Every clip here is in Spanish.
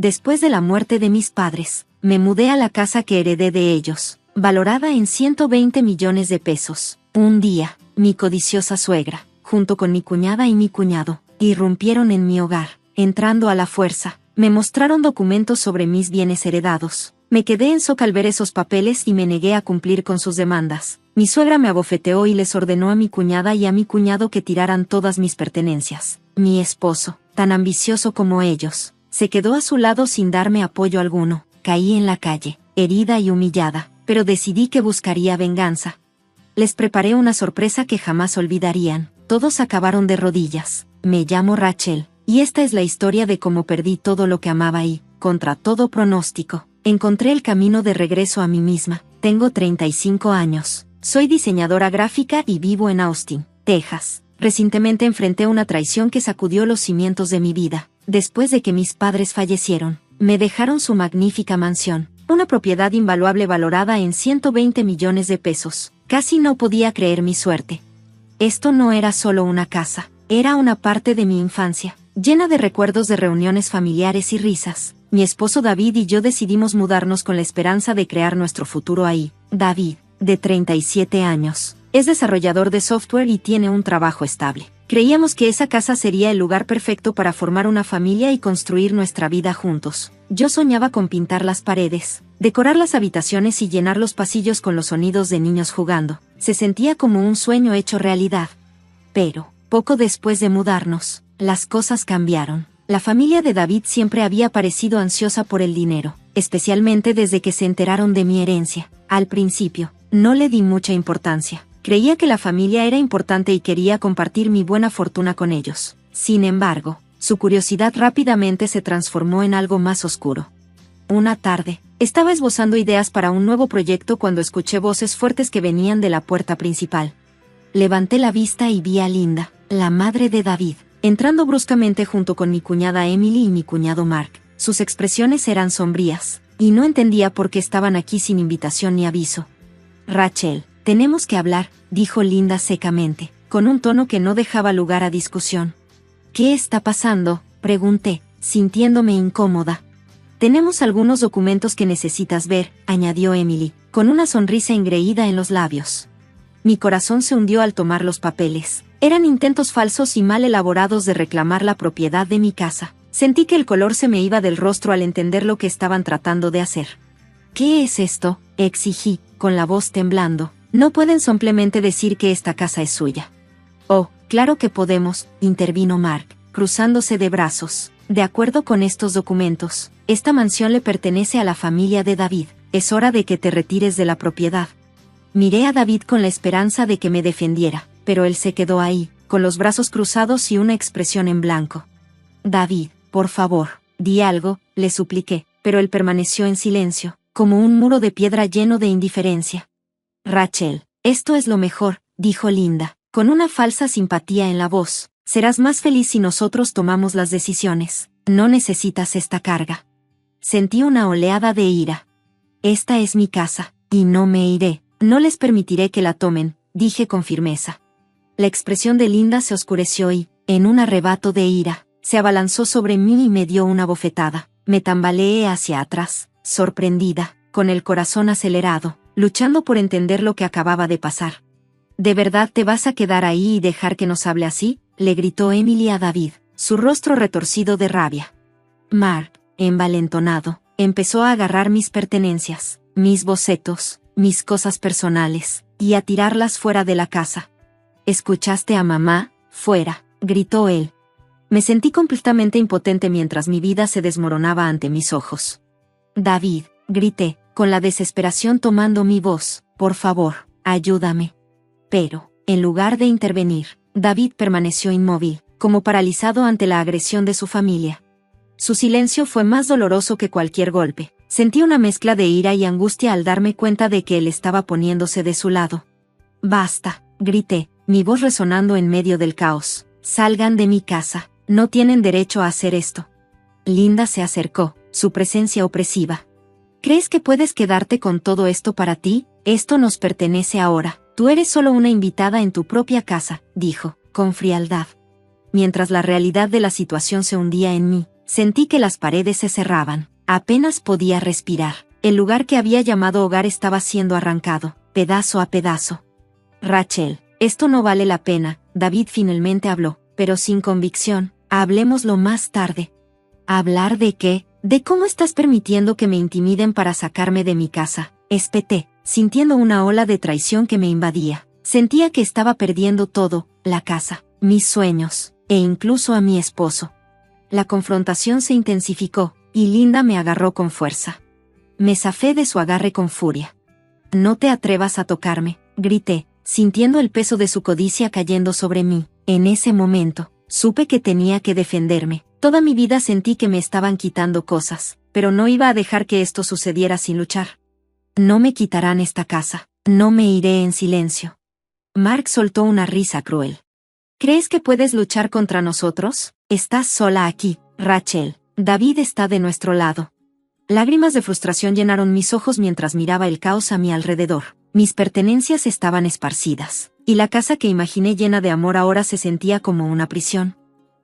Después de la muerte de mis padres, me mudé a la casa que heredé de ellos, valorada en 120 millones de pesos. Un día, mi codiciosa suegra, junto con mi cuñada y mi cuñado, irrumpieron en mi hogar, entrando a la fuerza. Me mostraron documentos sobre mis bienes heredados. Me quedé en shock al ver esos papeles y me negué a cumplir con sus demandas. Mi suegra me abofeteó y les ordenó a mi cuñada y a mi cuñado que tiraran todas mis pertenencias. Mi esposo, tan ambicioso como ellos, se quedó a su lado sin darme apoyo alguno. Caí en la calle, herida y humillada, pero decidí que buscaría venganza. Les preparé una sorpresa que jamás olvidarían. Todos acabaron de rodillas. Me llamo Rachel, y esta es la historia de cómo perdí todo lo que amaba y, contra todo pronóstico, encontré el camino de regreso a mí misma. Tengo 35 años. Soy diseñadora gráfica y vivo en Austin, Texas. Recientemente enfrenté una traición que sacudió los cimientos de mi vida. Después de que mis padres fallecieron, me dejaron su magnífica mansión, una propiedad invaluable valorada en 120 millones de pesos. Casi no podía creer mi suerte. Esto no era solo una casa, era una parte de mi infancia, llena de recuerdos de reuniones familiares y risas. Mi esposo David y yo decidimos mudarnos con la esperanza de crear nuestro futuro ahí. David, de 37 años, es desarrollador de software y tiene un trabajo estable. Creíamos que esa casa sería el lugar perfecto para formar una familia y construir nuestra vida juntos. Yo soñaba con pintar las paredes, decorar las habitaciones y llenar los pasillos con los sonidos de niños jugando. Se sentía como un sueño hecho realidad. Pero, poco después de mudarnos, las cosas cambiaron. La familia de David siempre había parecido ansiosa por el dinero, especialmente desde que se enteraron de mi herencia. Al principio, no le di mucha importancia. Creía que la familia era importante y quería compartir mi buena fortuna con ellos. Sin embargo, su curiosidad rápidamente se transformó en algo más oscuro. Una tarde, estaba esbozando ideas para un nuevo proyecto cuando escuché voces fuertes que venían de la puerta principal. Levanté la vista y vi a Linda, la madre de David, entrando bruscamente junto con mi cuñada Emily y mi cuñado Mark. Sus expresiones eran sombrías, y no entendía por qué estaban aquí sin invitación ni aviso. Rachel, tenemos que hablar, dijo Linda secamente, con un tono que no dejaba lugar a discusión. ¿Qué está pasando?, pregunté, sintiéndome incómoda. Tenemos algunos documentos que necesitas ver, añadió Emily, con una sonrisa engreída en los labios. Mi corazón se hundió al tomar los papeles. Eran intentos falsos y mal elaborados de reclamar la propiedad de mi casa. Sentí que el color se me iba del rostro al entender lo que estaban tratando de hacer. ¿Qué es esto?, exigí, con la voz temblando. No pueden simplemente decir que esta casa es suya. Oh, claro que podemos, intervino Mark, cruzándose de brazos. De acuerdo con estos documentos, esta mansión le pertenece a la familia de David. Es hora de que te retires de la propiedad. Miré a David con la esperanza de que me defendiera, pero él se quedó ahí, con los brazos cruzados y una expresión en blanco. David, por favor, di algo, le supliqué, pero él permaneció en silencio, como un muro de piedra lleno de indiferencia. Rachel, esto es lo mejor, dijo Linda, con una falsa simpatía en la voz. Serás más feliz si nosotros tomamos las decisiones. No necesitas esta carga. Sentí una oleada de ira. Esta es mi casa, y no me iré. No les permitiré que la tomen, dije con firmeza. La expresión de Linda se oscureció y, en un arrebato de ira, se abalanzó sobre mí y me dio una bofetada. Me tambaleé hacia atrás, sorprendida, con el corazón acelerado, luchando por entender lo que acababa de pasar. ¿De verdad te vas a quedar ahí y dejar que nos hable así?, le gritó Emily a David, su rostro retorcido de rabia. Mark, envalentonado, empezó a agarrar mis pertenencias, mis bocetos, mis cosas personales, y a tirarlas fuera de la casa. ¿Escuchaste a mamá? Fuera, gritó él. Me sentí completamente impotente mientras mi vida se desmoronaba ante mis ojos. David, grité, con la desesperación tomando mi voz, por favor, ayúdame. Pero, en lugar de intervenir, David permaneció inmóvil, como paralizado ante la agresión de su familia. Su silencio fue más doloroso que cualquier golpe. Sentí una mezcla de ira y angustia al darme cuenta de que él estaba poniéndose de su lado. Basta, grité, mi voz resonando en medio del caos. Salgan de mi casa, no tienen derecho a hacer esto. Linda se acercó, su presencia opresiva. ¿Crees que puedes quedarte con todo esto para ti? Esto nos pertenece ahora. Tú eres solo una invitada en tu propia casa, dijo, con frialdad. Mientras la realidad de la situación se hundía en mí, Sentí que las paredes se cerraban. Apenas podía respirar. El lugar que había llamado hogar estaba siendo arrancado, pedazo a pedazo. Rachel, esto no vale la pena, David finalmente habló, pero sin convicción. Hablemoslo más tarde. ¿Hablar de qué? ¿De cómo estás permitiendo que me intimiden para sacarme de mi casa? Espeté, sintiendo una ola de traición que me invadía. Sentía que estaba perdiendo todo, la casa, mis sueños, e incluso a mi esposo. La confrontación se intensificó, y Linda me agarró con fuerza. Me zafé de su agarre con furia. «No te atrevas a tocarme», grité, sintiendo el peso de su codicia cayendo sobre mí. En ese momento, supe que tenía que defenderme. Toda mi vida sentí que me estaban quitando cosas, pero no iba a dejar que esto sucediera sin luchar. No me quitarán esta casa, no me iré en silencio. Mark soltó una risa cruel. ¿Crees que puedes luchar contra nosotros? Estás sola aquí, Rachel. David está de nuestro lado. Lágrimas de frustración llenaron mis ojos mientras miraba el caos a mi alrededor. Mis pertenencias estaban esparcidas, y la casa que imaginé llena de amor ahora se sentía como una prisión.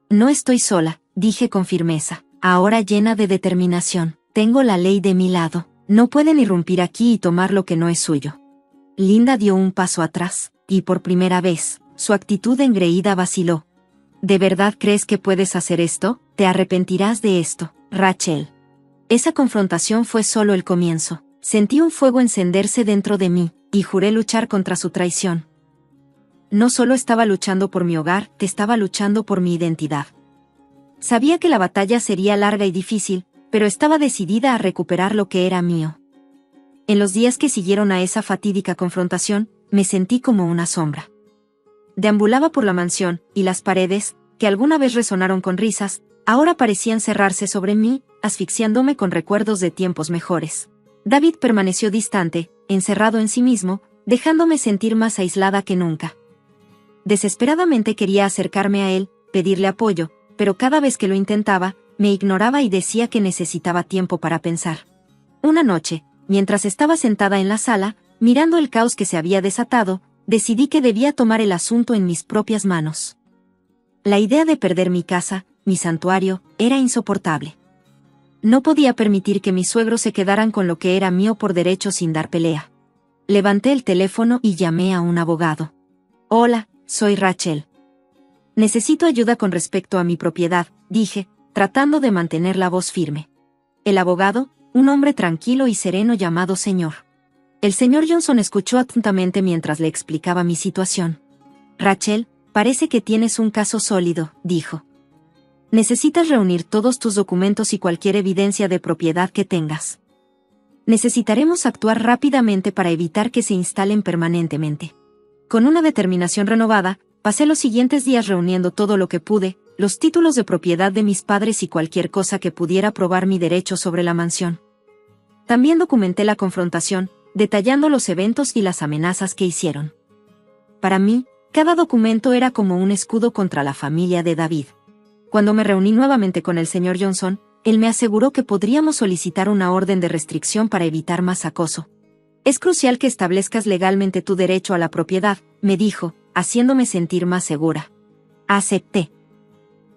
No estoy sola, dije con firmeza, ahora llena de determinación. Tengo la ley de mi lado. No pueden irrumpir aquí y tomar lo que no es suyo. Linda dio un paso atrás, y por primera vez, su actitud engreída vaciló. ¿De verdad crees que puedes hacer esto? Te arrepentirás de esto, Rachel. Esa confrontación fue solo el comienzo. Sentí un fuego encenderse dentro de mí, y juré luchar contra su traición. No solo estaba luchando por mi hogar, estaba luchando por mi identidad. Sabía que la batalla sería larga y difícil, pero estaba decidida a recuperar lo que era mío. En los días que siguieron a esa fatídica confrontación, me sentí como una sombra. Deambulaba por la mansión, y las paredes, que alguna vez resonaron con risas, ahora parecían cerrarse sobre mí, asfixiándome con recuerdos de tiempos mejores. David permaneció distante, encerrado en sí mismo, dejándome sentir más aislada que nunca. Desesperadamente quería acercarme a él, pedirle apoyo, pero cada vez que lo intentaba, me ignoraba y decía que necesitaba tiempo para pensar. Una noche, mientras estaba sentada en la sala, mirando el caos que se había desatado, decidí que debía tomar el asunto en mis propias manos. La idea de perder mi casa, mi santuario, era insoportable. No podía permitir que mis suegros se quedaran con lo que era mío por derecho sin dar pelea. Levanté el teléfono y llamé a un abogado. «Hola, soy Rachel. Necesito ayuda con respecto a mi propiedad», dije, tratando de mantener la voz firme. El abogado, un hombre tranquilo y sereno llamado señor. El señor Johnson escuchó atentamente mientras le explicaba mi situación. «Rachel, parece que tienes un caso sólido», dijo. «Necesitas reunir todos tus documentos y cualquier evidencia de propiedad que tengas. Necesitaremos actuar rápidamente para evitar que se instalen permanentemente». Con una determinación renovada, pasé los siguientes días reuniendo todo lo que pude, los títulos de propiedad de mis padres y cualquier cosa que pudiera probar mi derecho sobre la mansión. También documenté la confrontación, detallando los eventos y las amenazas que hicieron. Para mí, cada documento era como un escudo contra la familia de David. Cuando me reuní nuevamente con el señor Johnson, él me aseguró que podríamos solicitar una orden de restricción para evitar más acoso. «Es crucial que establezcas legalmente tu derecho a la propiedad», me dijo, haciéndome sentir más segura. Acepté.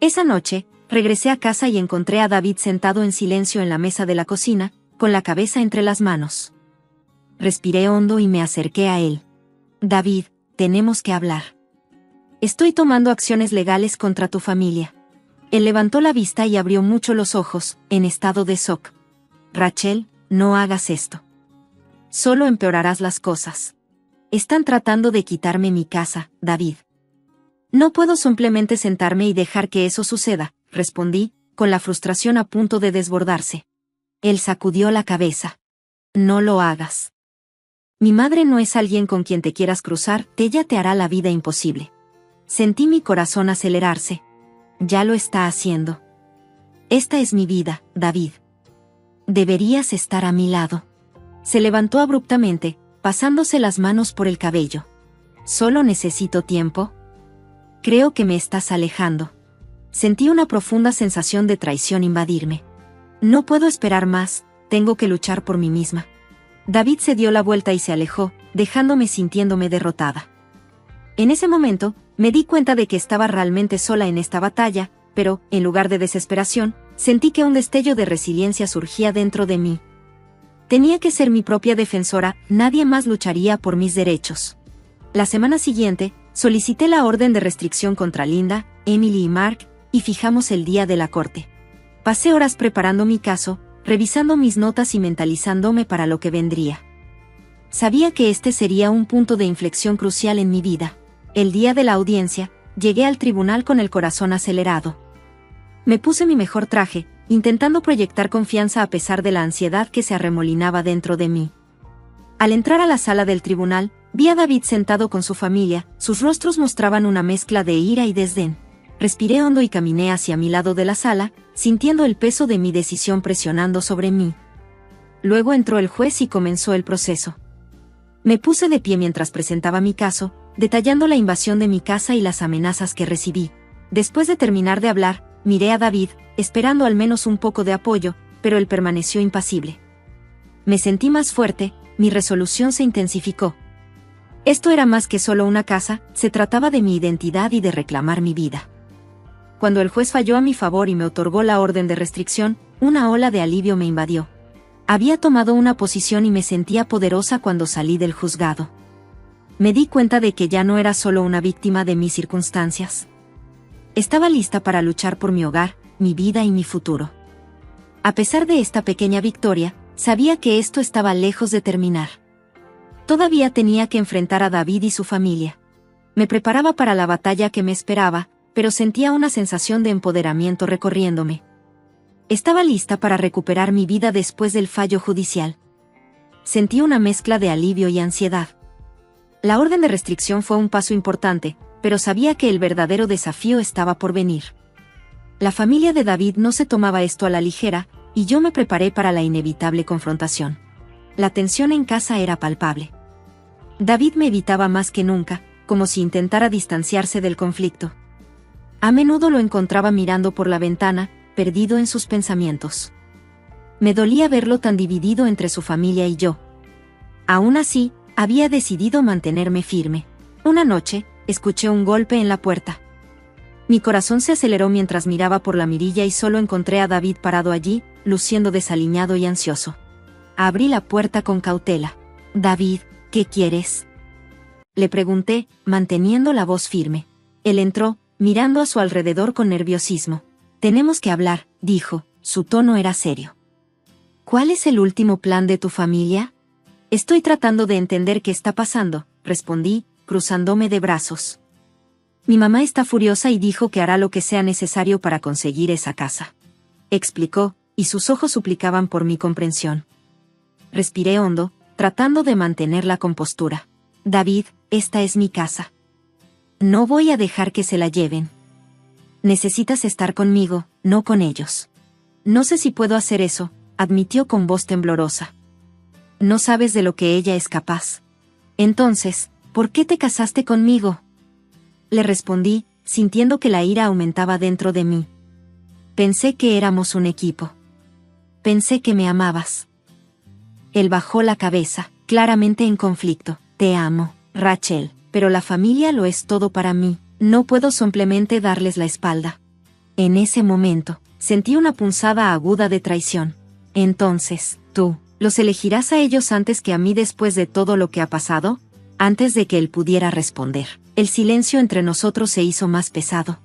Esa noche, regresé a casa y encontré a David sentado en silencio en la mesa de la cocina, con la cabeza entre las manos. Respiré hondo y me acerqué a él. «David, tenemos que hablar. Estoy tomando acciones legales contra tu familia». Él levantó la vista y abrió mucho los ojos, en estado de shock. «Rachel, no hagas esto. Solo empeorarás las cosas. Están tratando de quitarme mi casa, David». «No puedo simplemente sentarme y dejar que eso suceda», respondí, con la frustración a punto de desbordarse. Él sacudió la cabeza. «No lo hagas. Mi madre no es alguien con quien te quieras cruzar, ella te hará la vida imposible». Sentí mi corazón acelerarse. «Ya lo está haciendo. Esta es mi vida, David. Deberías estar a mi lado». Se levantó abruptamente, pasándose las manos por el cabello. «Solo necesito tiempo». «Creo que me estás alejando». Sentí una profunda sensación de traición invadirme. «No puedo esperar más, tengo que luchar por mí misma». David se dio la vuelta y se alejó, dejándome sintiéndome derrotada. En ese momento, me di cuenta de que estaba realmente sola en esta batalla, pero, en lugar de desesperación, Sentí que un destello de resiliencia surgía dentro de mí. Tenía que ser mi propia defensora, nadie más lucharía por mis derechos. La semana siguiente, solicité la orden de restricción contra Linda, Emily y Mark, y fijamos el día de la corte. Pasé horas preparando mi caso, revisando mis notas y mentalizándome para lo que vendría. Sabía que este sería un punto de inflexión crucial en mi vida. El día de la audiencia, llegué al tribunal con el corazón acelerado. Me puse mi mejor traje, intentando proyectar confianza a pesar de la ansiedad que se arremolinaba dentro de mí. Al entrar a la sala del tribunal, vi a David sentado con su familia, sus rostros mostraban una mezcla de ira y desdén. Respiré hondo y caminé hacia mi lado de la sala, sintiendo el peso de mi decisión presionando sobre mí. Luego entró el juez y comenzó el proceso. Me puse de pie mientras presentaba mi caso, detallando la invasión de mi casa y las amenazas que recibí. Después de terminar de hablar, miré a David, esperando al menos un poco de apoyo, pero él permaneció impasible. Me sentí más fuerte, mi resolución se intensificó. Esto era más que solo una casa, se trataba de mi identidad y de reclamar mi vida. Cuando el juez falló a mi favor y me otorgó la orden de restricción, una ola de alivio me invadió. Había tomado una posición y me sentía poderosa cuando salí del juzgado. Me di cuenta de que ya no era solo una víctima de mis circunstancias. Estaba lista para luchar por mi hogar, mi vida y mi futuro. A pesar de esta pequeña victoria, sabía que esto estaba lejos de terminar. Todavía tenía que enfrentar a David y su familia. Me preparaba para la batalla que me esperaba, pero sentía una sensación de empoderamiento recorriéndome. Estaba lista para recuperar mi vida después del fallo judicial. Sentí una mezcla de alivio y ansiedad. La orden de restricción fue un paso importante, pero sabía que el verdadero desafío estaba por venir. La familia de David no se tomaba esto a la ligera, y yo me preparé para la inevitable confrontación. La tensión en casa era palpable. David me evitaba más que nunca, como si intentara distanciarse del conflicto. A menudo lo encontraba mirando por la ventana, perdido en sus pensamientos. Me dolía verlo tan dividido entre su familia y yo. Aún así, había decidido mantenerme firme. Una noche, escuché un golpe en la puerta. Mi corazón se aceleró mientras miraba por la mirilla y solo encontré a David parado allí, luciendo desaliñado y ansioso. Abrí la puerta con cautela. «David, ¿qué quieres?», le pregunté, manteniendo la voz firme. Él entró, mirando a su alrededor con nerviosismo. «Tenemos que hablar», dijo, su tono era serio. «¿Cuál es el último plan de tu familia?». «Estoy tratando de entender qué está pasando», respondí, cruzándome de brazos. «Mi mamá está furiosa y dijo que hará lo que sea necesario para conseguir esa casa», explicó, y sus ojos suplicaban por mi comprensión. Respiré hondo, tratando de mantener la compostura. «David, esta es mi casa. No voy a dejar que se la lleven. Necesitas estar conmigo, no con ellos». «No sé si puedo hacer eso», admitió con voz temblorosa. «No sabes de lo que ella es capaz». «Entonces, ¿por qué te casaste conmigo?», le respondí, sintiendo que la ira aumentaba dentro de mí. «Pensé que éramos un equipo. Pensé que me amabas». Él bajó la cabeza, claramente en conflicto. «Te amo, Rachel, pero la familia lo es todo para mí. No puedo simplemente darles la espalda». En ese momento, sentí una punzada aguda de traición. «Entonces, tú, ¿los elegirás a ellos antes que a mí después de todo lo que ha pasado?». Antes de que él pudiera responder, el silencio entre nosotros se hizo más pesado.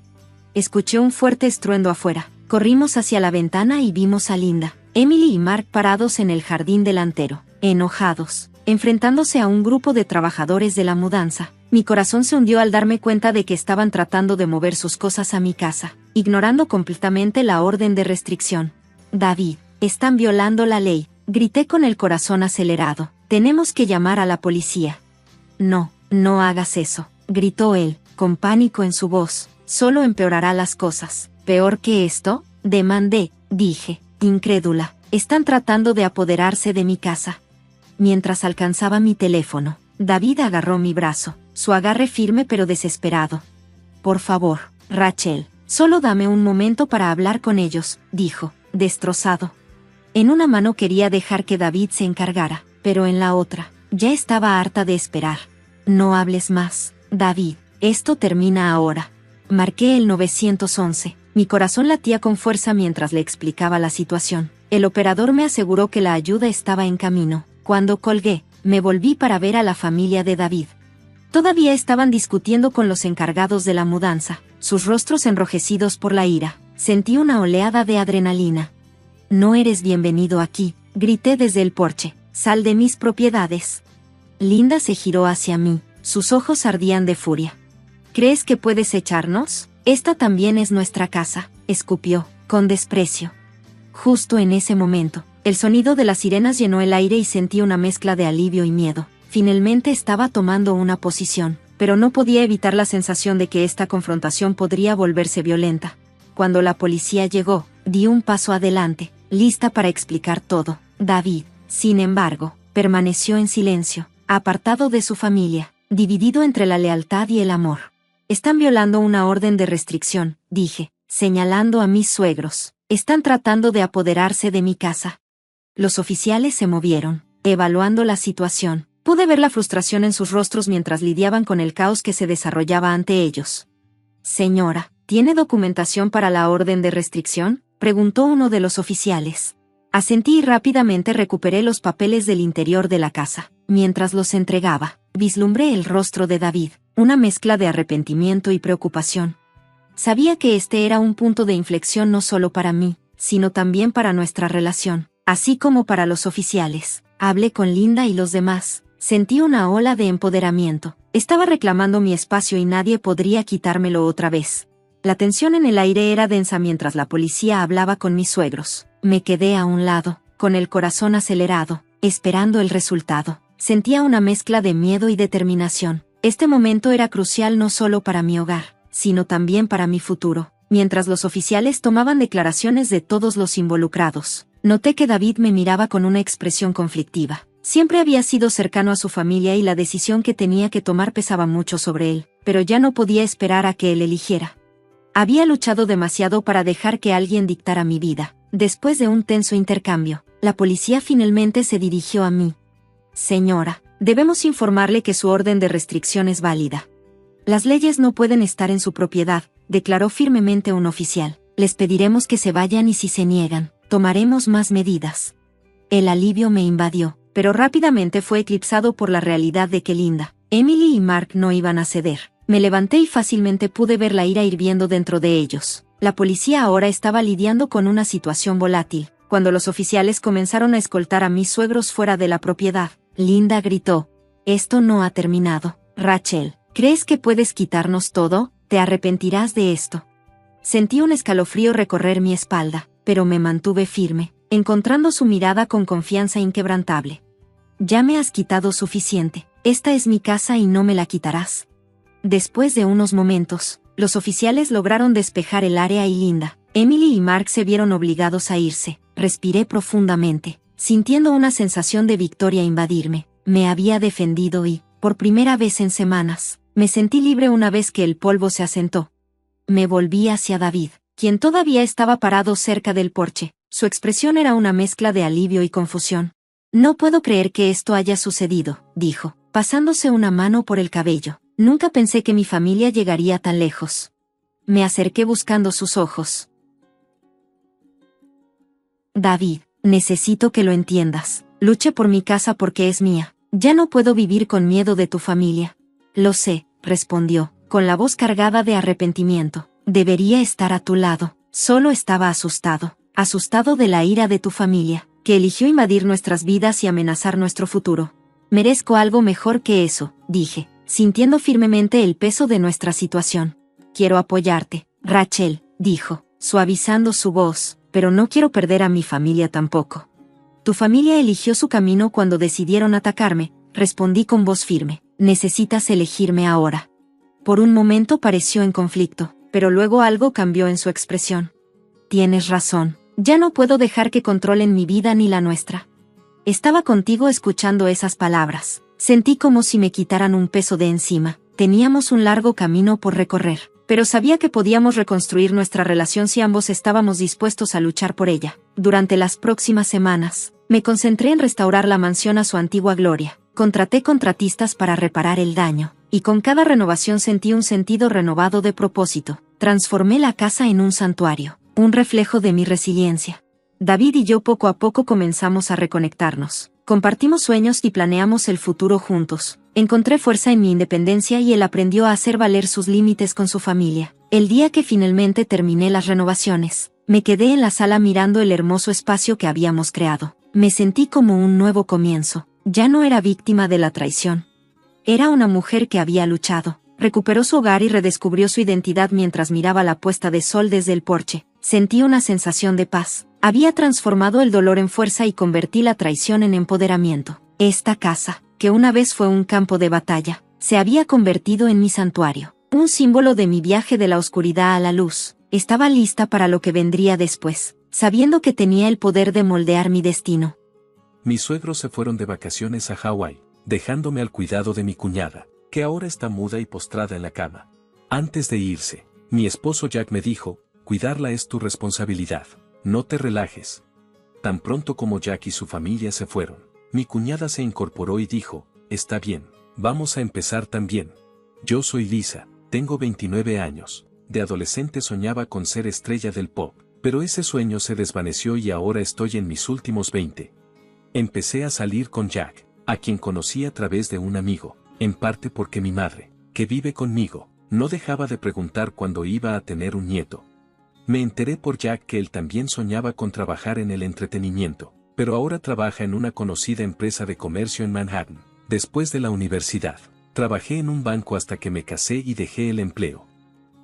Escuché un fuerte estruendo afuera. Corrimos hacia la ventana y vimos a Linda, Emily y Mark parados en el jardín delantero, enojados, enfrentándose a un grupo de trabajadores de la mudanza. Mi corazón se hundió al darme cuenta de que estaban tratando de mover sus cosas a mi casa, ignorando completamente la orden de restricción. «David, están violando la ley», grité con el corazón acelerado. «Tenemos que llamar a la policía». «No, no hagas eso», gritó él, con pánico en su voz. «Solo empeorará las cosas». «¿Peor que esto?», demandé, dije, incrédula. «Están tratando de apoderarse de mi casa». Mientras alcanzaba mi teléfono, David agarró mi brazo, su agarre firme pero desesperado. «Por favor, Rachel, solo dame un momento para hablar con ellos», dijo, destrozado. En una mano quería dejar que David se encargara, pero en la otra, ya estaba harta de esperar. «No hables más, David, esto termina ahora». Marqué el 911. Mi corazón latía con fuerza mientras le explicaba la situación. El operador me aseguró que la ayuda estaba en camino. Cuando colgué, me volví para ver a la familia de David. Todavía estaban discutiendo con los encargados de la mudanza, sus rostros enrojecidos por la ira. Sentí una oleada de adrenalina. «No eres bienvenido aquí», grité desde el porche. «Sal de mis propiedades». Linda se giró hacia mí, sus ojos ardían de furia. «¿Crees que puedes echarnos? Esta también es nuestra casa», escupió, con desprecio. Justo en ese momento, el sonido de las sirenas llenó el aire y sentí una mezcla de alivio y miedo. Finalmente estaba tomando una posición, pero no podía evitar la sensación de que esta confrontación podría volverse violenta. Cuando la policía llegó, di un paso adelante, lista para explicar todo. David, sin embargo, permaneció en silencio, apartado de su familia, dividido entre la lealtad y el amor. «Están violando una orden de restricción», dije, señalando a mis suegros. «Están tratando de apoderarse de mi casa». Los oficiales se movieron, evaluando la situación. Pude ver la frustración en sus rostros mientras lidiaban con el caos que se desarrollaba ante ellos. «Señora, ¿tiene documentación para la orden de restricción?», preguntó uno de los oficiales. Asentí y rápidamente recuperé los papeles del interior de la casa. Mientras los entregaba, vislumbré el rostro de David, una mezcla de arrepentimiento y preocupación. Sabía que este era un punto de inflexión no solo para mí, sino también para nuestra relación, así como para los oficiales. Hablé con Linda y los demás. Sentí una ola de empoderamiento. Estaba reclamando mi espacio y nadie podría quitármelo otra vez. La tensión en el aire era densa mientras la policía hablaba con mis suegros. Me quedé a un lado, con el corazón acelerado, esperando el resultado. Sentía una mezcla de miedo y determinación. Este momento era crucial no solo para mi hogar, sino también para mi futuro. Mientras los oficiales tomaban declaraciones de todos los involucrados, noté que David me miraba con una expresión conflictiva. Siempre había sido cercano a su familia y la decisión que tenía que tomar pesaba mucho sobre él, pero ya no podía esperar a que él eligiera. Había luchado demasiado para dejar que alguien dictara mi vida. Después de un tenso intercambio, la policía finalmente se dirigió a mí. «Señora, debemos informarle que su orden de restricción es válida. Las leyes no pueden estar en su propiedad», declaró firmemente un oficial. «Les pediremos que se vayan y si se niegan, tomaremos más medidas». El alivio me invadió, pero rápidamente fue eclipsado por la realidad de que Linda, Emily y Mark no iban a ceder. Me levanté y fácilmente pude ver la ira hirviendo dentro de ellos. La policía ahora estaba lidiando con una situación volátil. Cuando los oficiales comenzaron a escoltar a mis suegros fuera de la propiedad, Linda gritó: «Esto no ha terminado. Rachel, ¿crees que puedes quitarnos todo? Te arrepentirás de esto». Sentí un escalofrío recorrer mi espalda, pero me mantuve firme, encontrando su mirada con confianza inquebrantable. «Ya me has quitado suficiente. Esta es mi casa y no me la quitarás». Después de unos momentos, los oficiales lograron despejar el área y Linda, Emily y Mark se vieron obligados a irse. Respiré profundamente, sintiendo una sensación de victoria invadirme. Me había defendido y, por primera vez en semanas, me sentí libre una vez que el polvo se asentó. Me volví hacia David, quien todavía estaba parado cerca del porche. Su expresión era una mezcla de alivio y confusión. «No puedo creer que esto haya sucedido», dijo, pasándose una mano por el cabello. «Nunca pensé que mi familia llegaría tan lejos». Me acerqué buscando sus ojos. «David, necesito que lo entiendas. Luché por mi casa porque es mía. Ya no puedo vivir con miedo de tu familia». «Lo sé», respondió, con la voz cargada de arrepentimiento. «Debería estar a tu lado. Solo estaba asustado de la ira de tu familia, que eligió invadir nuestras vidas y amenazar nuestro futuro. Merezco algo mejor que eso», dije, sintiendo firmemente el peso de nuestra situación. «Quiero apoyarte, Rachel», dijo, suavizando su voz, «pero no quiero perder a mi familia tampoco». «Tu familia eligió su camino cuando decidieron atacarme», respondí con voz firme. «Necesitas elegirme ahora». Por un momento pareció en conflicto, pero luego algo cambió en su expresión. «Tienes razón. Ya no puedo dejar que controlen mi vida ni la nuestra». Estaba contigo escuchando esas palabras. Sentí como si me quitaran un peso de encima. Teníamos un largo camino por recorrer, pero sabía que podíamos reconstruir nuestra relación si ambos estábamos dispuestos a luchar por ella. Durante las próximas semanas, me concentré en restaurar la mansión a su antigua gloria. Contraté contratistas para reparar el daño, y con cada renovación sentí un sentido renovado de propósito. Transformé la casa en un santuario, un reflejo de mi resiliencia. David y yo poco a poco comenzamos a reconectarnos. Compartimos sueños y planeamos el futuro juntos. Encontré fuerza en mi independencia y él aprendió a hacer valer sus límites con su familia. El día que finalmente terminé las renovaciones, me quedé en la sala mirando el hermoso espacio que habíamos creado. Me sentí como un nuevo comienzo. Ya no era víctima de la traición. Era una mujer que había luchado. Recuperó su hogar y redescubrió su identidad mientras miraba la puesta de sol desde el porche. Sentí una sensación de paz. Había transformado el dolor en fuerza y convertí la traición en empoderamiento. Esta casa, que una vez fue un campo de batalla, se había convertido en mi santuario. Un símbolo de mi viaje de la oscuridad a la luz. Estaba lista para lo que vendría después, sabiendo que tenía el poder de moldear mi destino. Mis suegros se fueron de vacaciones a Hawái, dejándome al cuidado de mi cuñada, que ahora está muda y postrada en la cama. Antes de irse, mi esposo Jack me dijo, cuidarla es tu responsabilidad, no te relajes. Tan pronto como Jack y su familia se fueron, mi cuñada se incorporó y dijo, está bien, vamos a empezar también. Yo soy Lisa, tengo 29 años, de adolescente soñaba con ser estrella del pop, pero ese sueño se desvaneció y ahora estoy en mis últimos 20. Empecé a salir con Jack, a quien conocí a través de un amigo, en parte porque mi madre, que vive conmigo, no dejaba de preguntar cuándo iba a tener un nieto. Me enteré por Jack que él también soñaba con trabajar en el entretenimiento, pero ahora trabaja en una conocida empresa de comercio en Manhattan. Después de la universidad, trabajé en un banco hasta que me casé y dejé el empleo.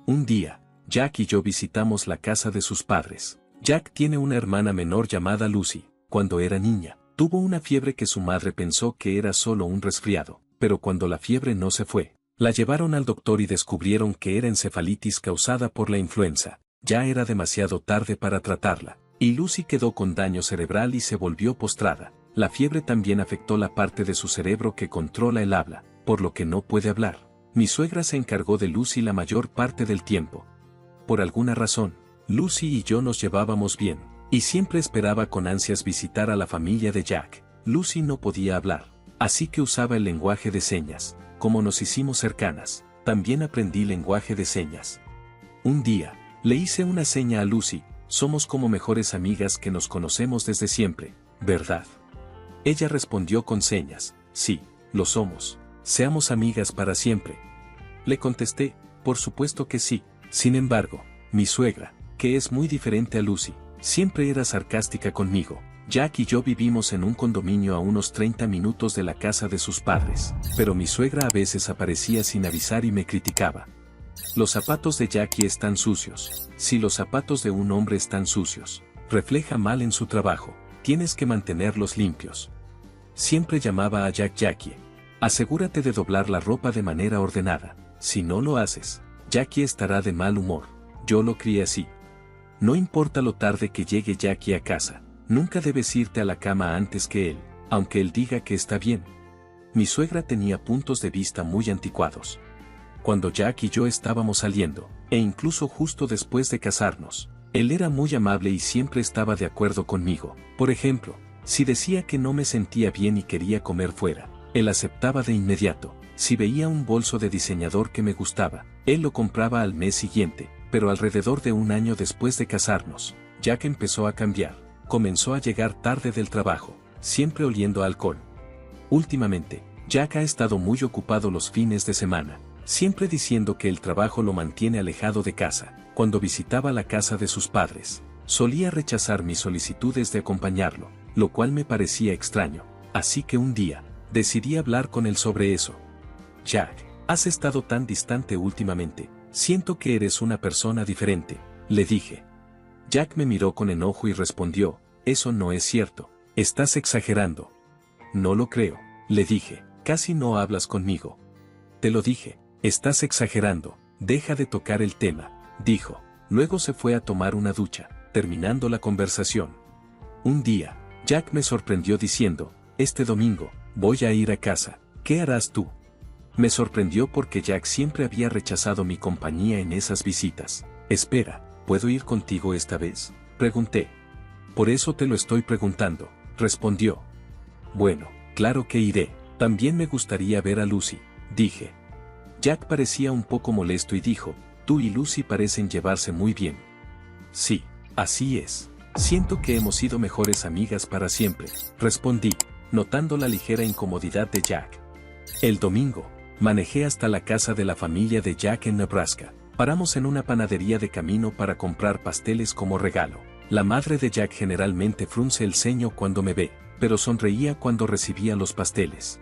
Un día, Jack y yo visitamos la casa de sus padres. Jack tiene una hermana menor llamada Lucy. Cuando era niña, tuvo una fiebre que su madre pensó que era solo un resfriado, pero cuando la fiebre no se fue, la llevaron al doctor y descubrieron que era encefalitis causada por la influenza. Ya era demasiado tarde para tratarla, y Lucy quedó con daño cerebral y se volvió postrada. La fiebre también afectó la parte de su cerebro que controla el habla, por lo que no puede hablar. Mi suegra se encargó de Lucy la mayor parte del tiempo. Por alguna razón, Lucy y yo nos llevábamos bien, y siempre esperaba con ansias visitar a la familia de Jack. Lucy no podía hablar, así que usaba el lenguaje de señas. Como nos hicimos cercanas, también aprendí lenguaje de señas. Un día, le hice una seña a Lucy, somos como mejores amigas que nos conocemos desde siempre, ¿verdad? Ella respondió con señas, sí, lo somos, seamos amigas para siempre. Le contesté, por supuesto que sí. Sin embargo, mi suegra, que es muy diferente a Lucy, siempre era sarcástica conmigo. Jack y yo vivimos en un condominio a unos 30 minutos de la casa de sus padres, pero mi suegra a veces aparecía sin avisar y me criticaba. Los zapatos de Jackie están sucios. Si los zapatos de un hombre están sucios, refleja mal en su trabajo, tienes que mantenerlos limpios. Siempre llamaba a Jack Jackie. Asegúrate de doblar la ropa de manera ordenada. Si no lo haces, Jackie estará de mal humor. Yo lo crié así. No importa lo tarde que llegue Jackie a casa, nunca debes irte a la cama antes que él, aunque él diga que está bien. Mi suegra tenía puntos de vista muy anticuados. Cuando Jack y yo estábamos saliendo, e incluso justo después de casarnos, él era muy amable y siempre estaba de acuerdo conmigo. Por ejemplo, si decía que no me sentía bien y quería comer fuera, él aceptaba de inmediato. Si veía un bolso de diseñador que me gustaba, él lo compraba al mes siguiente, pero alrededor de un año después de casarnos, Jack empezó a cambiar. Comenzó a llegar tarde del trabajo, siempre oliendo a alcohol. Últimamente, Jack ha estado muy ocupado los fines de semana, siempre diciendo que el trabajo lo mantiene alejado de casa. Cuando visitaba la casa de sus padres, solía rechazar mis solicitudes de acompañarlo, lo cual me parecía extraño, así que un día, decidí hablar con él sobre eso. Jack, has estado tan distante últimamente, siento que eres una persona diferente, le dije. Jack me miró con enojo y respondió, eso no es cierto, estás exagerando. No lo creo, le dije, casi no hablas conmigo. Te lo dije, estás exagerando, deja de tocar el tema, dijo. Luego se fue a tomar una ducha, terminando la conversación. Un día, Jack me sorprendió diciendo, este domingo, voy a ir a casa, ¿qué harás tú? Me sorprendió porque Jack siempre había rechazado mi compañía en esas visitas. Espera, ¿puedo ir contigo esta vez?, pregunté. Por eso te lo estoy preguntando, respondió. Bueno, claro que iré, también me gustaría ver a Lucy, dije. Jack parecía un poco molesto y dijo, tú y Lucy parecen llevarse muy bien. Sí, así es. Siento que hemos sido mejores amigas para siempre, respondí, notando la ligera incomodidad de Jack. El domingo, manejé hasta la casa de la familia de Jack en Nebraska. Paramos en una panadería de camino para comprar pasteles como regalo. La madre de Jack generalmente frunce el ceño cuando me ve, pero sonreía cuando recibía los pasteles.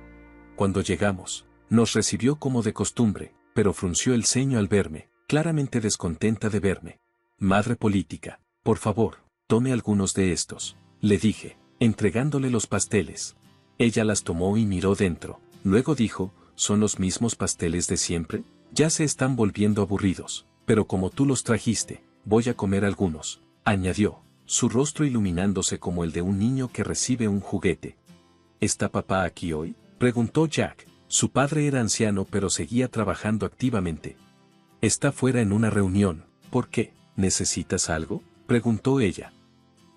Cuando llegamos, nos recibió como de costumbre, pero frunció el ceño al verme, claramente descontenta de verme. Madre política, por favor, tome algunos de estos, le dije, entregándole los pasteles. Ella las tomó y miró dentro, luego dijo, ¿son los mismos pasteles de siempre? Ya se están volviendo aburridos, pero como tú los trajiste, voy a comer algunos, añadió, su rostro iluminándose como el de un niño que recibe un juguete. ¿Está papá aquí hoy?, preguntó Jack. Su padre era anciano pero seguía trabajando activamente. Está fuera en una reunión. ¿Por qué? ¿Necesitas algo?, preguntó ella.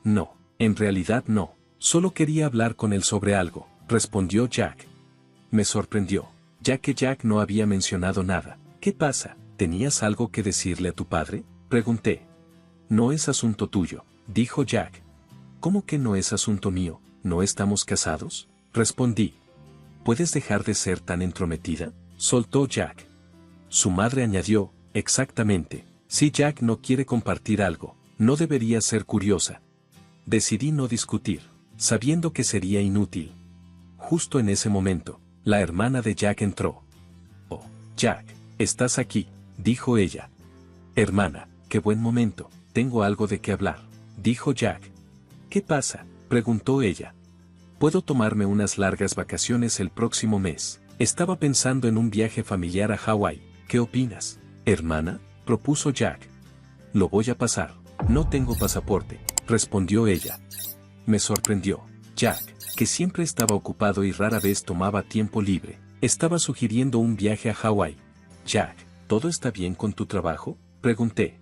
No, en realidad no, solo quería hablar con él sobre algo, respondió Jack. Me sorprendió, ya que Jack no había mencionado nada. ¿Qué pasa? ¿Tenías algo que decirle a tu padre?, pregunté. No es asunto tuyo, dijo Jack. ¿Cómo que no es asunto mío? ¿No estamos casados?, respondí. ¿Puedes dejar de ser tan entrometida?, soltó Jack. Su madre añadió, exactamente, si Jack no quiere compartir algo, no debería ser curiosa. Decidí no discutir, sabiendo que sería inútil. Justo en ese momento, la hermana de Jack entró. Oh, Jack, estás aquí, dijo ella. Hermana, qué buen momento, tengo algo de qué hablar, dijo Jack. ¿Qué pasa?, preguntó ella. Puedo tomarme unas largas vacaciones el próximo mes. Estaba pensando en un viaje familiar a Hawái. ¿Qué opinas, hermana?, propuso Jack. Lo voy a pasar. No tengo pasaporte, respondió ella. Me sorprendió. Jack, que siempre estaba ocupado y rara vez tomaba tiempo libre, estaba sugiriendo un viaje a Hawái. Jack, ¿todo está bien con tu trabajo?, pregunté.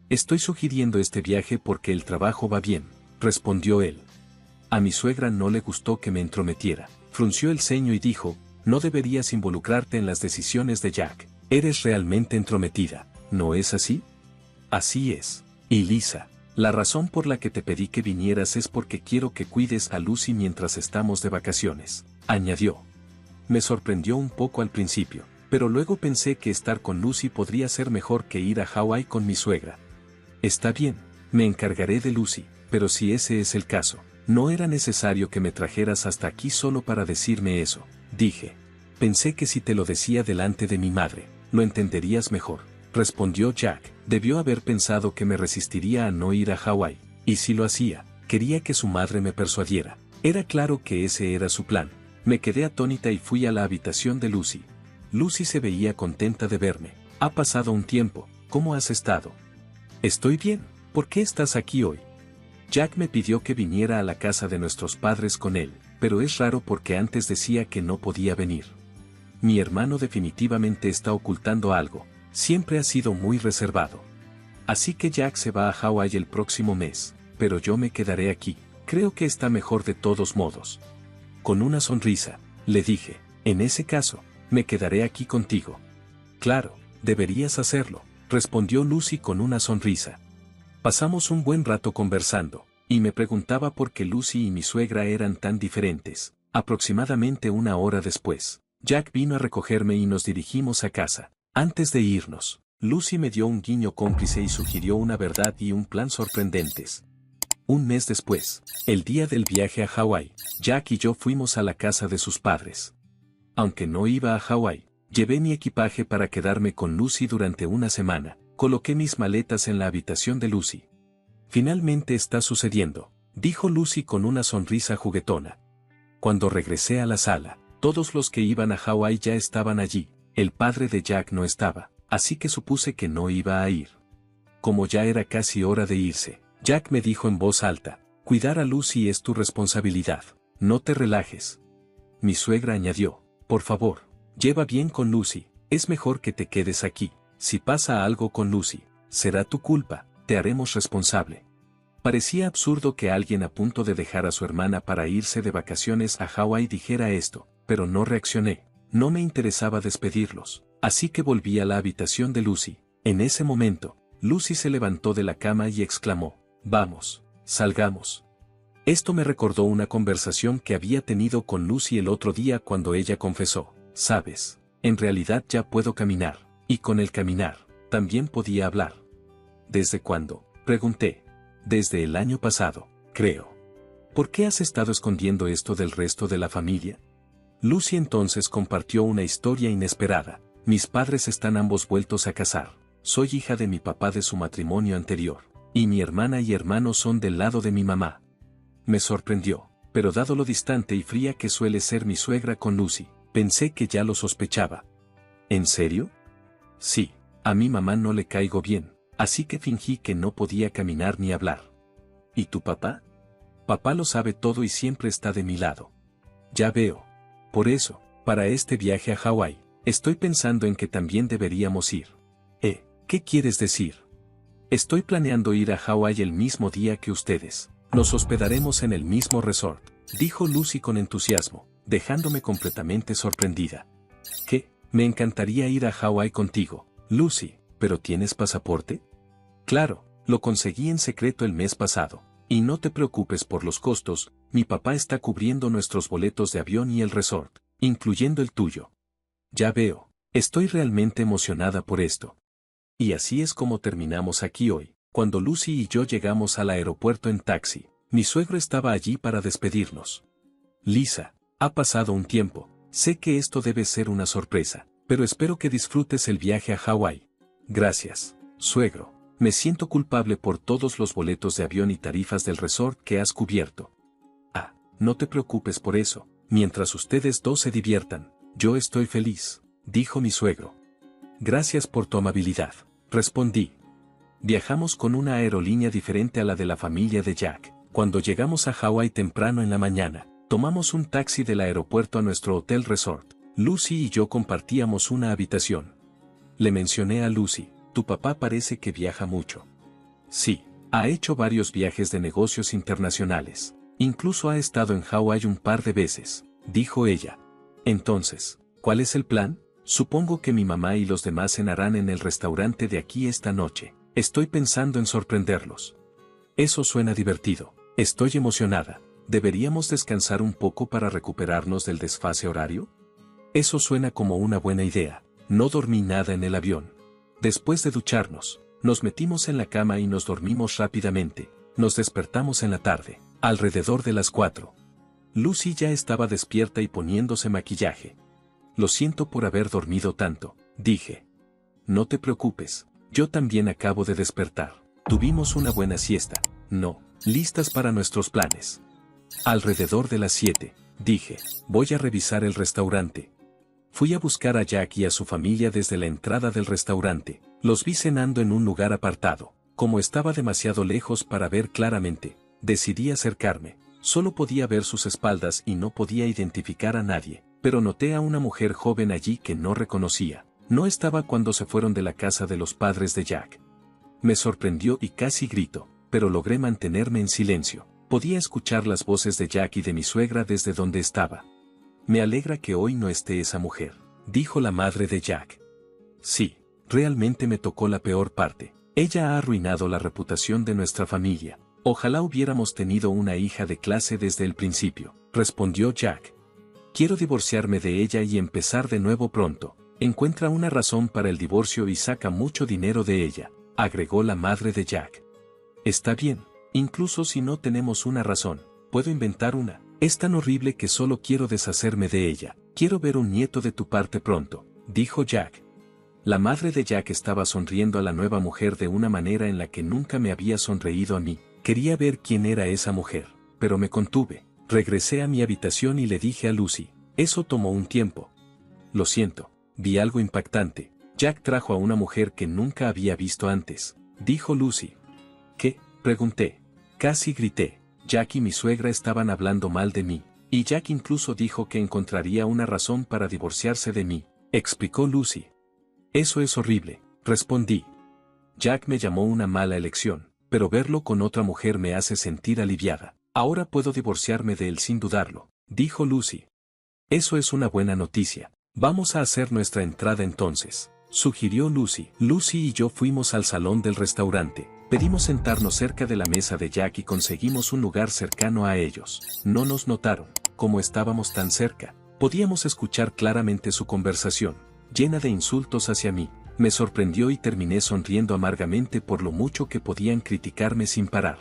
Estoy sugiriendo este viaje porque el trabajo va bien, respondió él. A mi suegra no le gustó que me entrometiera, frunció el ceño y dijo, no deberías involucrarte en las decisiones de Jack, eres realmente entrometida, ¿no es así? Así es. Y Lisa, la razón por la que te pedí que vinieras es porque quiero que cuides a Lucy mientras estamos de vacaciones, añadió. Me sorprendió un poco al principio, pero luego pensé que estar con Lucy podría ser mejor que ir a Hawái con mi suegra. Está bien, me encargaré de Lucy, pero si ese es el caso, no era necesario que me trajeras hasta aquí solo para decirme eso, dije. Pensé que si te lo decía delante de mi madre, lo entenderías mejor, respondió Jack. Debió haber pensado que me resistiría a no ir a Hawái, y si lo hacía, quería que su madre me persuadiera. Era claro que ese era su plan. Me quedé atónita y fui a la habitación de Lucy. Lucy se veía contenta de verme. Ha pasado un tiempo, ¿cómo has estado? Estoy bien, ¿por qué estás aquí hoy? Jack me pidió que viniera a la casa de nuestros padres con él, pero es raro porque antes decía que no podía venir. Mi hermano definitivamente está ocultando algo, siempre ha sido muy reservado. Así que Jack se va a Hawái el próximo mes, pero yo me quedaré aquí, creo que está mejor de todos modos. Con una sonrisa, le dije, en ese caso, me quedaré aquí contigo. Claro, deberías hacerlo, respondió Lucy con una sonrisa. Pasamos un buen rato conversando, y me preguntaba por qué Lucy y mi suegra eran tan diferentes. Aproximadamente una hora después, Jack vino a recogerme y nos dirigimos a casa. Antes de irnos, Lucy me dio un guiño cómplice y sugirió una verdad y un plan sorprendentes. Un mes después, el día del viaje a Hawái, Jack y yo fuimos a la casa de sus padres. Aunque no iba a Hawái, llevé mi equipaje para quedarme con Lucy durante una semana. Coloqué mis maletas en la habitación de Lucy. Finalmente está sucediendo, dijo Lucy con una sonrisa juguetona. Cuando regresé a la sala, todos los que iban a Hawái ya estaban allí. El padre de Jack no estaba, así que supuse que no iba a ir. Como ya era casi hora de irse, Jack me dijo en voz alta, cuidar a Lucy es tu responsabilidad, no te relajes. Mi suegra añadió, por favor, lleva bien con Lucy, es mejor que te quedes aquí. Si pasa algo con Lucy, será tu culpa, te haremos responsable. Parecía absurdo que alguien a punto de dejar a su hermana para irse de vacaciones a Hawái dijera esto, pero no reaccioné. No me interesaba despedirlos. Así que volví a la habitación de Lucy. En ese momento, Lucy se levantó de la cama y exclamó, «Vamos, salgamos». Esto me recordó una conversación que había tenido con Lucy el otro día cuando ella confesó, «Sabes, en realidad ya puedo caminar». Y con el caminar, también podía hablar. ¿Desde cuándo?, pregunté. Desde el año pasado, creo. ¿Por qué has estado escondiendo esto del resto de la familia? Lucy entonces compartió una historia inesperada. Mis padres están ambos vueltos a casar. Soy hija de mi papá de su matrimonio anterior. Y mi hermana y hermano son del lado de mi mamá. Me sorprendió, pero dado lo distante y fría que suele ser mi suegra con Lucy, pensé que ya lo sospechaba. ¿En serio? Sí, a mi mamá no le caigo bien, así que fingí que no podía caminar ni hablar. ¿Y tu papá? Papá lo sabe todo y siempre está de mi lado. Ya veo. Por eso, para este viaje a Hawái, estoy pensando en que también deberíamos ir. ¿Qué quieres decir? Estoy planeando ir a Hawái el mismo día que ustedes. Nos hospedaremos en el mismo resort, dijo Lucy con entusiasmo, dejándome completamente sorprendida. ¿Qué? Me encantaría ir a Hawái contigo, Lucy, ¿pero tienes pasaporte? Claro, lo conseguí en secreto el mes pasado. Y no te preocupes por los costos, mi papá está cubriendo nuestros boletos de avión y el resort, incluyendo el tuyo. Ya veo, estoy realmente emocionada por esto. Y así es como terminamos aquí hoy. Cuando Lucy y yo llegamos al aeropuerto en taxi, mi suegro estaba allí para despedirnos. Lisa, ha pasado un tiempo, sé que esto debe ser una sorpresa, pero espero que disfrutes el viaje a Hawái. Gracias, suegro. Me siento culpable por todos los boletos de avión y tarifas del resort que has cubierto. Ah, no te preocupes por eso, mientras ustedes dos se diviertan, yo estoy feliz, dijo mi suegro. Gracias por tu amabilidad, respondí. Viajamos con una aerolínea diferente a la de la familia de Jack. Cuando llegamos a Hawái temprano en la mañana, tomamos un taxi del aeropuerto a nuestro hotel resort. Lucy y yo compartíamos una habitación. Le mencioné a Lucy, tu papá parece que viaja mucho. Sí, ha hecho varios viajes de negocios internacionales. Incluso ha estado en Hawái un par de veces, dijo ella. Entonces, ¿cuál es el plan? Supongo que mi mamá y los demás cenarán en el restaurante de aquí esta noche. Estoy pensando en sorprenderlos. Eso suena divertido. Estoy emocionada. ¿Deberíamos descansar un poco para recuperarnos del desfase horario? Eso suena como una buena idea. No dormí nada en el avión. Después de ducharnos, nos metimos en la cama y nos dormimos rápidamente. Nos despertamos en la tarde, alrededor de las 4. Lucy ya estaba despierta y poniéndose maquillaje. Lo siento por haber dormido tanto, dije. No te preocupes, yo también acabo de despertar. Tuvimos una buena siesta, ¿no? Listas para nuestros planes. Alrededor de las 7, dije, voy a revisar el restaurante. Fui a buscar a Jack y a su familia desde la entrada del restaurante. Los vi cenando en un lugar apartado. Como estaba demasiado lejos para ver claramente, decidí acercarme. Solo podía ver sus espaldas y no podía identificar a nadie, pero noté a una mujer joven allí que no reconocía. No estaba cuando se fueron de la casa de los padres de Jack. Me sorprendió y casi grito, pero logré mantenerme en silencio. Podía escuchar las voces de Jack y de mi suegra desde donde estaba. Me alegra que hoy no esté esa mujer, dijo la madre de Jack. Sí, realmente me tocó la peor parte. Ella ha arruinado la reputación de nuestra familia. Ojalá hubiéramos tenido una hija de clase desde el principio, respondió Jack. Quiero divorciarme de ella y empezar de nuevo pronto. Encuentra una razón para el divorcio y saca mucho dinero de ella, agregó la madre de Jack. Está bien, incluso si no tenemos una razón, puedo inventar una. Es tan horrible que solo quiero deshacerme de ella. Quiero ver un nieto de tu parte pronto, dijo Jack. La madre de Jack estaba sonriendo a la nueva mujer de una manera en la que nunca me había sonreído a mí. Quería ver quién era esa mujer, pero me contuve. Regresé a mi habitación y le dije a Lucy. Eso tomó un tiempo. Lo siento, vi algo impactante. Jack trajo a una mujer que nunca había visto antes, dijo Lucy. ¿Qué? Pregunté. Casi grité. Jack y mi suegra estaban hablando mal de mí, y Jack incluso dijo que encontraría una razón para divorciarse de mí, explicó Lucy. Eso es horrible, respondí. Jack me llamó una mala elección, pero verlo con otra mujer me hace sentir aliviada. Ahora puedo divorciarme de él sin dudarlo, dijo Lucy. Eso es una buena noticia. Vamos a hacer nuestra entrada entonces, sugirió Lucy. Lucy y yo fuimos al salón del restaurante. Pedimos sentarnos cerca de la mesa de Jack y conseguimos un lugar cercano a ellos. No nos notaron, como estábamos tan cerca. Podíamos escuchar claramente su conversación, llena de insultos hacia mí. Me sorprendió y terminé sonriendo amargamente por lo mucho que podían criticarme sin parar.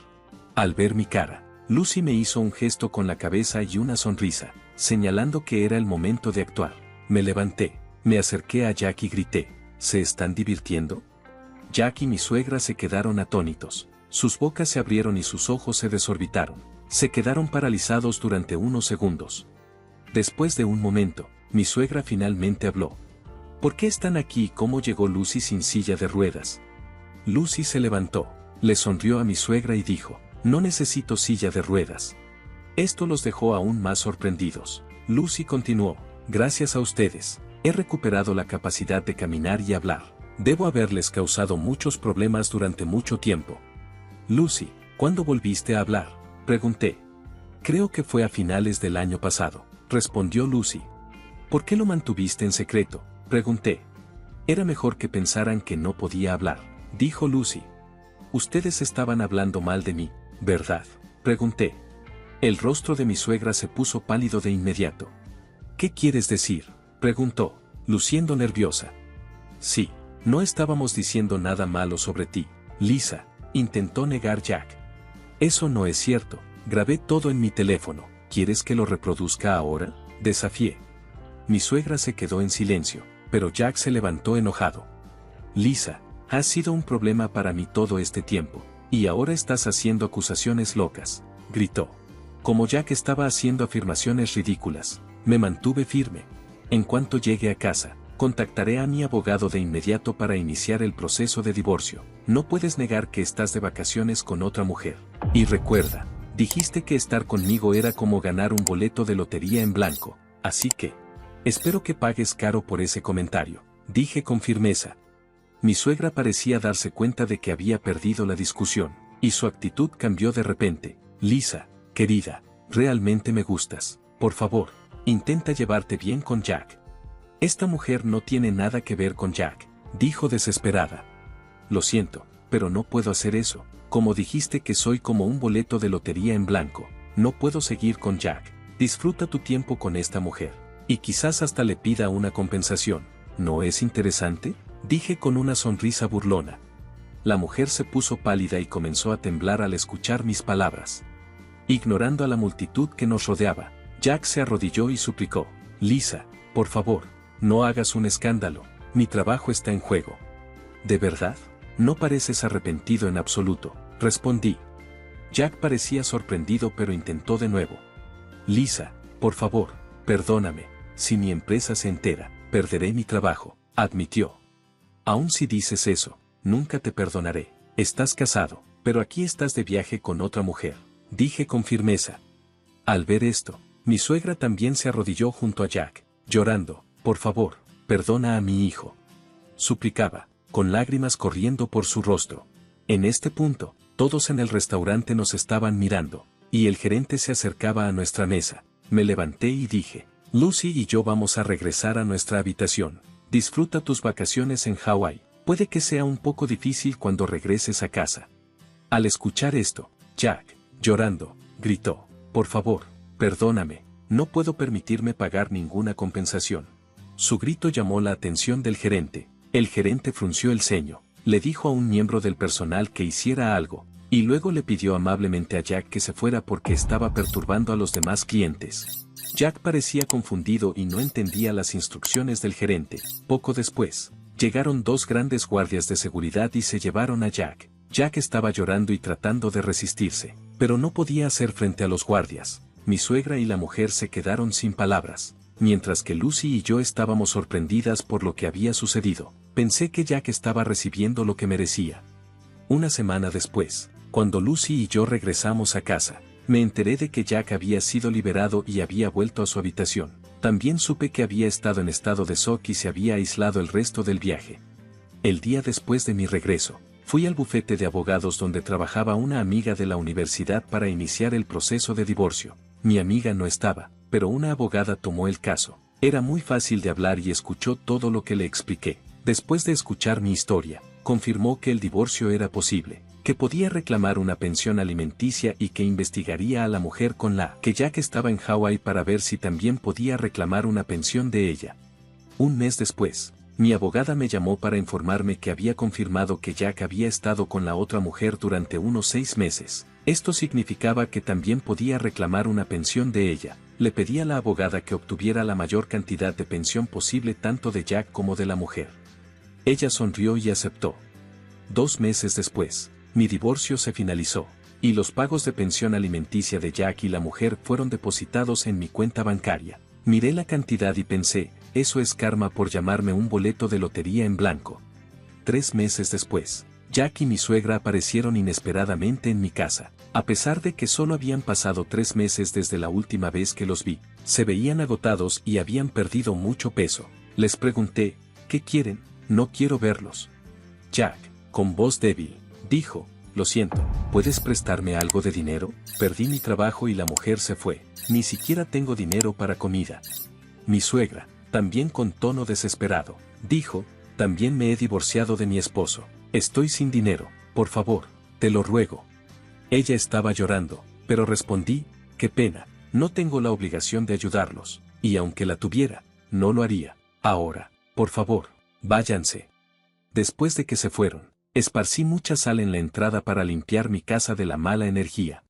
Al ver mi cara, Lucy me hizo un gesto con la cabeza y una sonrisa, señalando que era el momento de actuar. Me levanté, me acerqué a Jack y grité, ¿se están divirtiendo? Jack y mi suegra se quedaron atónitos. Sus bocas se abrieron y sus ojos se desorbitaron. Se quedaron paralizados durante unos segundos. Después de un momento, mi suegra finalmente habló. ¿Por qué están aquí y cómo llegó Lucy sin silla de ruedas? Lucy se levantó, le sonrió a mi suegra y dijo, no necesito silla de ruedas. Esto los dejó aún más sorprendidos. Lucy continuó, gracias a ustedes, he recuperado la capacidad de caminar y hablar. Debo haberles causado muchos problemas durante mucho tiempo. Lucy, ¿cuándo volviste a hablar? Pregunté. Creo que fue a finales del año pasado, respondió Lucy. ¿Por qué lo mantuviste en secreto? Pregunté. Era mejor que pensaran que no podía hablar, dijo Lucy. Ustedes estaban hablando mal de mí, ¿verdad? Pregunté. El rostro de mi suegra se puso pálido de inmediato. ¿Qué quieres decir? Preguntó, luciendo nerviosa. Sí, no estábamos diciendo nada malo sobre ti, Lisa, intentó negar Jack. Eso no es cierto, grabé todo en mi teléfono, ¿quieres que lo reproduzca ahora? Desafié. Mi suegra se quedó en silencio, pero Jack se levantó enojado. Lisa, has sido un problema para mí todo este tiempo, y ahora estás haciendo acusaciones locas, gritó. Como Jack estaba haciendo afirmaciones ridículas, me mantuve firme. En cuanto llegue a casa, contactaré a mi abogado de inmediato para iniciar el proceso de divorcio. No puedes negar que estás de vacaciones con otra mujer. Y recuerda, dijiste que estar conmigo era como ganar un boleto de lotería en blanco, así que, espero que pagues caro por ese comentario, dije con firmeza. Mi suegra parecía darse cuenta de que había perdido la discusión, y su actitud cambió de repente. Lisa, querida, realmente me gustas. Por favor, intenta llevarte bien con Jack. Esta mujer no tiene nada que ver con Jack, dijo desesperada. Lo siento, pero no puedo hacer eso. Como dijiste que soy como un boleto de lotería en blanco, no puedo seguir con Jack. Disfruta tu tiempo con esta mujer, y quizás hasta le pida una compensación. ¿No es interesante? Dije con una sonrisa burlona. La mujer se puso pálida y comenzó a temblar al escuchar mis palabras. Ignorando a la multitud que nos rodeaba, Jack se arrodilló y suplicó, Lisa, por favor, no hagas un escándalo, mi trabajo está en juego. ¿De verdad? No pareces arrepentido en absoluto, respondí. Jack parecía sorprendido pero intentó de nuevo. Lisa, por favor, perdóname, si mi empresa se entera, perderé mi trabajo, admitió. Aun si dices eso, nunca te perdonaré. Estás casado, pero aquí estás de viaje con otra mujer, dije con firmeza. Al ver esto, mi suegra también se arrodilló junto a Jack, llorando, por favor, perdona a mi hijo. Suplicaba, con lágrimas corriendo por su rostro. En este punto, todos en el restaurante nos estaban mirando, y el gerente se acercaba a nuestra mesa. Me levanté y dije, Lucy y yo vamos a regresar a nuestra habitación. Disfruta tus vacaciones en Hawái. Puede que sea un poco difícil cuando regreses a casa. Al escuchar esto, Jack, llorando, gritó, por favor, perdóname, no puedo permitirme pagar ninguna compensación. Su grito llamó la atención del gerente. El gerente frunció el ceño, le dijo a un miembro del personal que hiciera algo, y luego le pidió amablemente a Jack que se fuera porque estaba perturbando a los demás clientes. Jack parecía confundido y no entendía las instrucciones del gerente. Poco después, llegaron dos grandes guardias de seguridad y se llevaron a Jack. Jack estaba llorando y tratando de resistirse, pero no podía hacer frente a los guardias. Mi suegra y la mujer se quedaron sin palabras, mientras que Lucy y yo estábamos sorprendidas por lo que había sucedido. Pensé que Jack estaba recibiendo lo que merecía. Una semana después, cuando Lucy y yo regresamos a casa, me enteré de que Jack había sido liberado y había vuelto a su habitación. También supe que había estado en estado de shock y se había aislado el resto del viaje. El día después de mi regreso, fui al bufete de abogados donde trabajaba una amiga de la universidad para iniciar el proceso de divorcio. Mi amiga no estaba, pero una abogada tomó el caso. Era muy fácil de hablar y escuchó todo lo que le expliqué. Después de escuchar mi historia, confirmó que el divorcio era posible, que podía reclamar una pensión alimenticia y que investigaría a la mujer con la que Jack estaba en Hawái para ver si también podía reclamar una pensión de ella. Un mes después, mi abogada me llamó para informarme que había confirmado que Jack había estado con la otra mujer durante unos 6 meses. Esto significaba que también podía reclamar una pensión de ella. Le pedí a la abogada que obtuviera la mayor cantidad de pensión posible tanto de Jack como de la mujer. Ella sonrió y aceptó. 2 meses después, mi divorcio se finalizó, y los pagos de pensión alimenticia de Jack y la mujer fueron depositados en mi cuenta bancaria. Miré la cantidad y pensé, eso es karma por llamarme un boleto de lotería en blanco. 3 meses después, Jack y mi suegra aparecieron inesperadamente en mi casa. A pesar de que solo habían pasado 3 meses desde la última vez que los vi, se veían agotados y habían perdido mucho peso. Les pregunté, ¿qué quieren? No quiero verlos. Jack, con voz débil, dijo, lo siento, ¿puedes prestarme algo de dinero? Perdí mi trabajo y la mujer se fue. Ni siquiera tengo dinero para comida. Mi suegra, también con tono desesperado, dijo, también me he divorciado de mi esposo. Estoy sin dinero, por favor, te lo ruego. Ella estaba llorando, pero respondí, qué pena, no tengo la obligación de ayudarlos, y aunque la tuviera, no lo haría. Ahora, por favor, váyanse. Después de que se fueron, esparcí mucha sal en la entrada para limpiar mi casa de la mala energía.